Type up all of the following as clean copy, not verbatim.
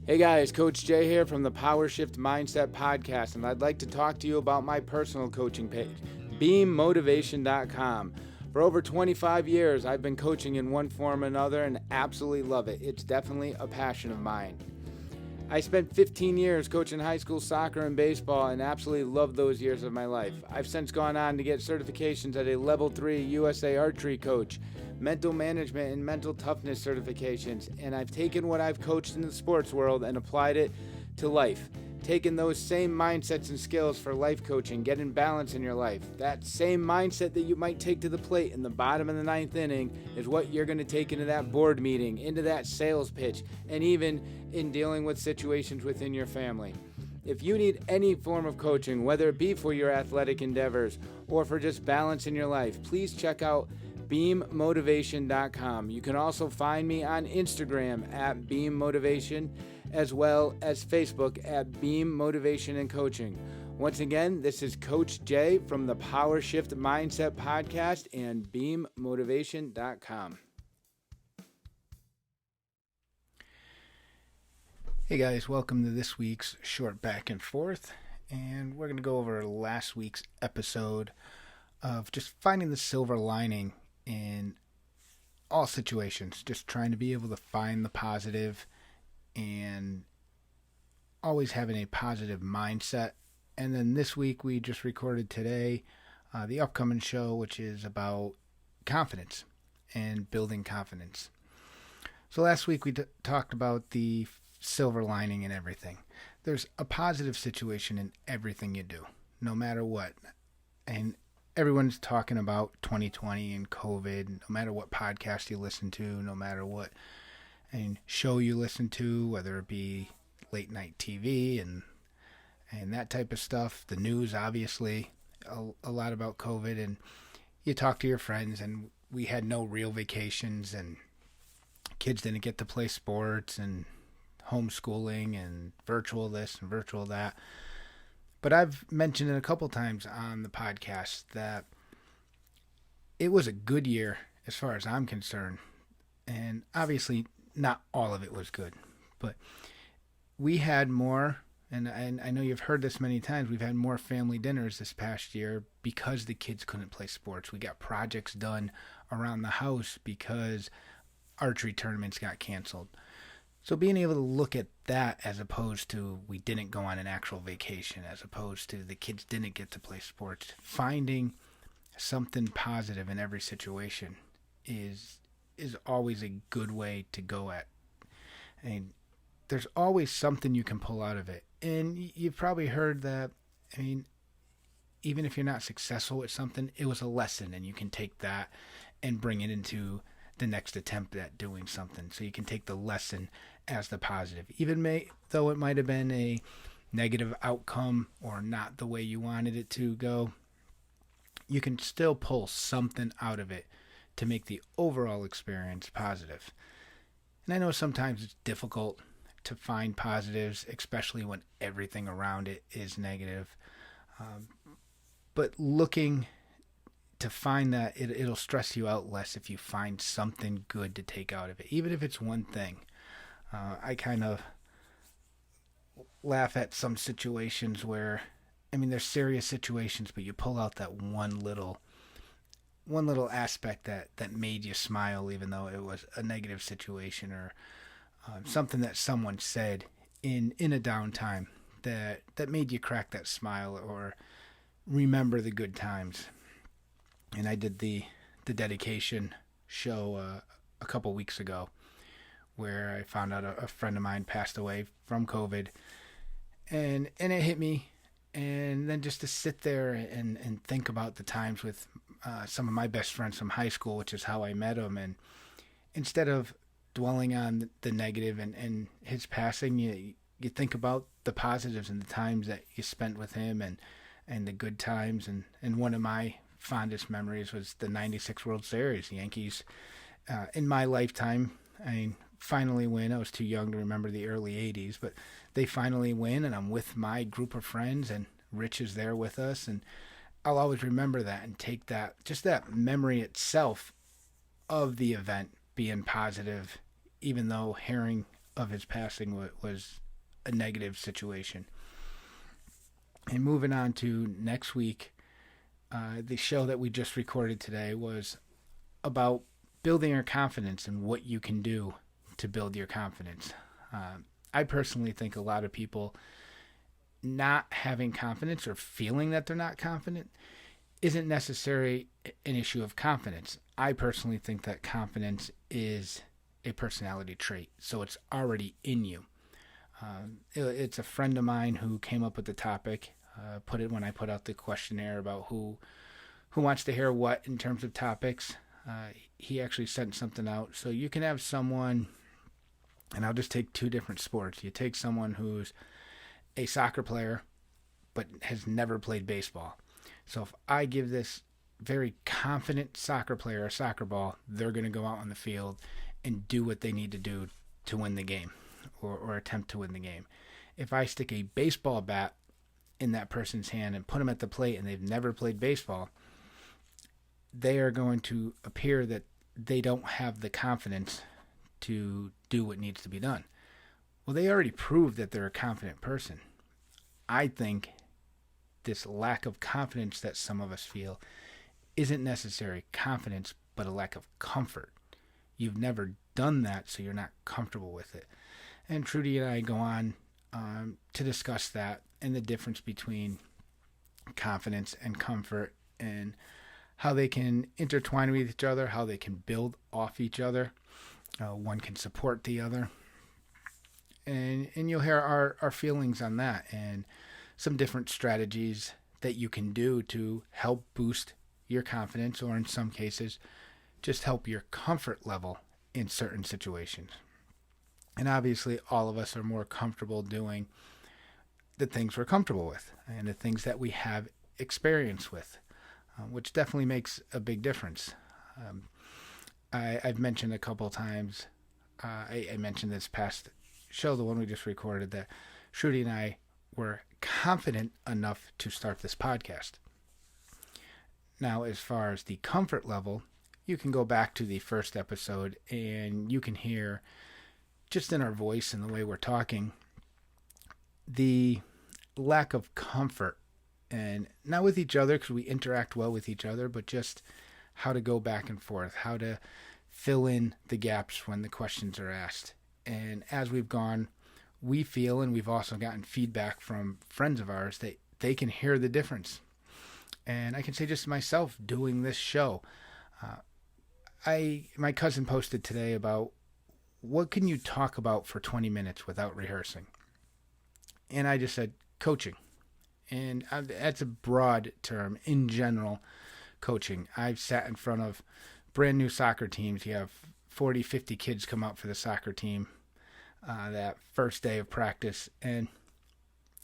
Hey guys, Coach Jay here from the Power Shift Mindset Podcast, and I'd like to talk to you about my personal coaching page, beammotivation.com. For over 25 years, I've been coaching in one form or another and absolutely love it. It's definitely a passion of mine. I spent 15 years coaching high school soccer and baseball and absolutely loved those years of my life. I've since gone on to get certifications as a Level 3 USA Archery coach, mental management and mental toughness certifications, and I've taken what I've coached in the sports world and applied it to life. Taking those same mindsets and skills for life coaching, getting balance in your life. That same mindset that you might take to the plate in the bottom of the ninth inning is what you're going to take into that board meeting, into that sales pitch, and even in dealing with situations within your family. If you need any form of coaching, whether it be for your athletic endeavors or for just balance in your life, please check out beammotivation.com. You can also find me on Instagram at beammotivation, as well as Facebook at Beam Motivation and Coaching. Once again, this is Coach Jay from the Power Shift Mindset Podcast and beammotivation.com. Hey guys, welcome to this week's short back and forth, and we're going to go over last week's episode of just finding the silver lining in all situations, just trying to be able to find the positive and always having a positive mindset. And then this week we just recorded today the upcoming show, which is about confidence and building confidence. So last week we talked about the silver lining in everything. There's a positive situation in everything you do, no matter what. And everyone's talking about 2020 and COVID, no matter what podcast you listen to, no matter what show you listen to, whether it be late night TV and that type of stuff, the news, obviously, a lot about COVID, and you talk to your friends, and we had no real vacations, and kids didn't get to play sports, and homeschooling, and virtual this and virtual that. But I've mentioned it a couple times on the podcast that it was a good year as far as I'm concerned. And obviously not all of it was good. But we had more, and I know you've heard this many times, we've had more family dinners this past year because the kids couldn't play sports. We got projects done around the house because archery tournaments got canceled. So being able to look at that as opposed to we didn't go on an actual vacation, as opposed to the kids didn't get to play sports, finding something positive in every situation is always a good way to go at. And there's always something you can pull out of it. And you've probably heard that, even if you're not successful at something, it was a lesson, and you can take that and bring it into the next attempt at doing something. So you can take the lesson as the positive, even though it might have been a negative outcome or not the way you wanted it to go. You can still pull something out of it to make the overall experience positive. And I know sometimes it's difficult to find positives, especially when everything around it is negative. But looking to find that, it'll stress you out less if you find something good to take out of it, even if it's one thing. I kind of laugh at some situations where, they're serious situations, but you pull out that one little aspect that made you smile, even though it was a negative situation or something that someone said in a downtime that made you crack that smile or remember the good times. And I did the dedication show a couple weeks ago, where I found out a friend of mine passed away from COVID, and it hit me. And then just to sit there and think about the times with some of my best friends from high school, which is how I met him, and instead of dwelling on the negative and his passing, you think about the positives and the times that you spent with him and the good times. And one of my fondest memories was the 96 World Series. Yankees, in my lifetime, finally win. I was too young to remember the early 80s, but they finally win, and I'm with my group of friends, and Rich is there with us, and I'll always remember that and take that, just that memory itself of the event being positive, even though hearing of his passing was a negative situation. And moving on to next week, the show that we just recorded today was about building your confidence and what you can do to build your confidence. I personally think a lot of people not having confidence or feeling that they're not confident isn't necessarily an issue of confidence. I personally think that confidence is a personality trait, so it's already in you. It's a friend of mine who came up with the topic, put it when I put out the questionnaire about who wants to hear what in terms of topics. He actually sent something out. So you can have someone, and I'll just take two different sports. You take someone who's a soccer player but has never played baseball. So if I give this very confident soccer player a soccer ball, they're going to go out on the field and do what they need to do to win the game or attempt to win the game. If I stick a baseball bat in that person's hand and put them at the plate and they've never played baseball, they are going to appear that they don't have the confidence to do what needs to be done. Well, they already proved that they're a confident person. I think this lack of confidence that some of us feel isn't necessarily confidence, but a lack of comfort. You've never done that, so you're not comfortable with it. And Trudy and I go on to discuss that and the difference between confidence and comfort and how they can intertwine with each other, how they can build off each other. One can support the other. And you'll hear our feelings on that and some different strategies that you can do to help boost your confidence, or in some cases, just help your comfort level in certain situations. And obviously, all of us are more comfortable doing the things we're comfortable with and the things that we have experience with, which definitely makes a big difference. I've mentioned a couple times, I mentioned this past show, the one we just recorded, that Shruti and I were confident enough to start this podcast. Now, as far as the comfort level, you can go back to the first episode and you can hear, just in our voice and the way we're talking, the lack of comfort, and not with each other because we interact well with each other, but just how to go back and forth, how to fill in the gaps when the questions are asked. And as we've gone, we feel, and we've also gotten feedback from friends of ours, that they can hear the difference. And I can say just myself doing this show, my cousin posted today about what can you talk about for 20 minutes without rehearsing? And I just said coaching. And that's a broad term. In general, coaching. I've sat in front of brand new soccer teams. You have 40, 50 kids come out for the soccer team that first day of practice, and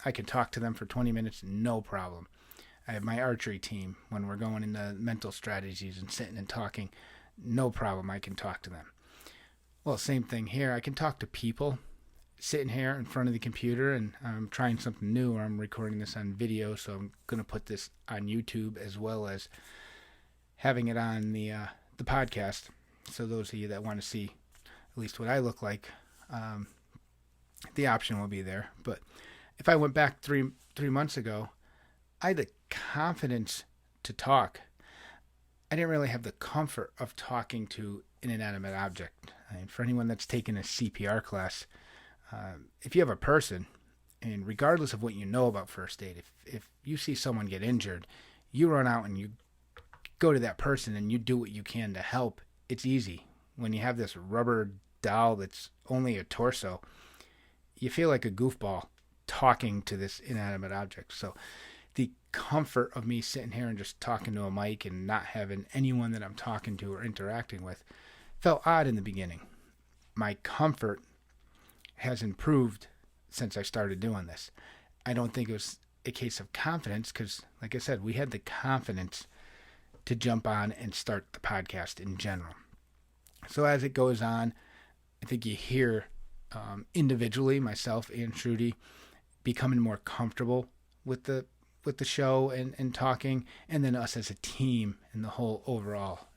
I can talk to them for 20 minutes, no problem. I have my archery team when we're going into mental strategies and sitting and talking, no problem, I can talk to them. Well, same thing here. I can talk to people sitting here in front of the computer, and I'm trying something new, or I'm recording this on video, so I'm going to put this on YouTube as well as having it on the podcast. So those of you that want to see at least what I look like, the option will be there. But if I went back three months ago, I had the confidence to talk. I didn't really have the comfort of talking to an inanimate object. And for anyone that's taken a CPR class, if you have a person, and regardless of what you know about first aid, if you see someone get injured, you run out and you go to that person and you do what you can to help. It's easy. When you have this rubber doll that's only a torso, you feel like a goofball talking to this inanimate object. So the comfort of me sitting here and just talking to a mic and not having anyone that I'm talking to or interacting with felt odd in the beginning. My comfort has improved since I started doing this. I don't think it was a case of confidence because, like I said, we had the confidence to jump on and start the podcast in general. So as it goes on, I think you hear individually, myself and Trudy, becoming more comfortable with the show and talking, and then us as a team and the whole overall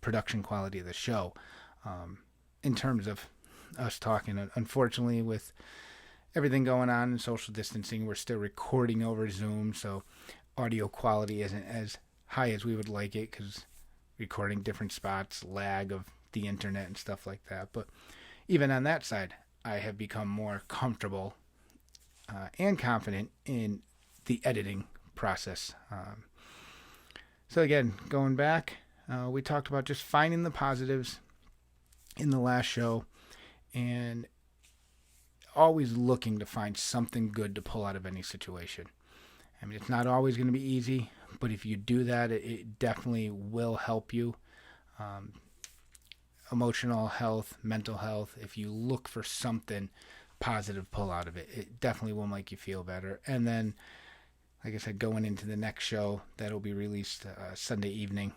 production quality of the show in terms of us talking. Unfortunately, with everything going on in social distancing, we're still recording over Zoom, so audio quality isn't as high as we would like it because recording different spots, lag of the internet and stuff like that. But even on that side, I have become more comfortable and confident in the editing process. So again, going back, we talked about just finding the positives in the last show and always looking to find something good to pull out of any situation. I mean, it's not always going to be easy, but if you do that, it definitely will help you. Emotional health, mental health, if you look for something positive pull out of it, it definitely will make you feel better. And then, like I said, going into the next show that'll be released Sunday evening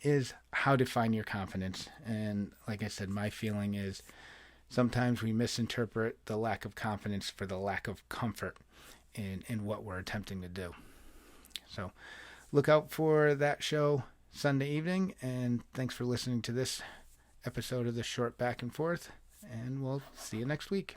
is how to find your confidence. And like I said, my feeling is sometimes we misinterpret the lack of confidence for the lack of comfort in what we're attempting to do. So look out for that show Sunday evening, and thanks for listening to this episode of the Short Back and Forth, and we'll see you next week.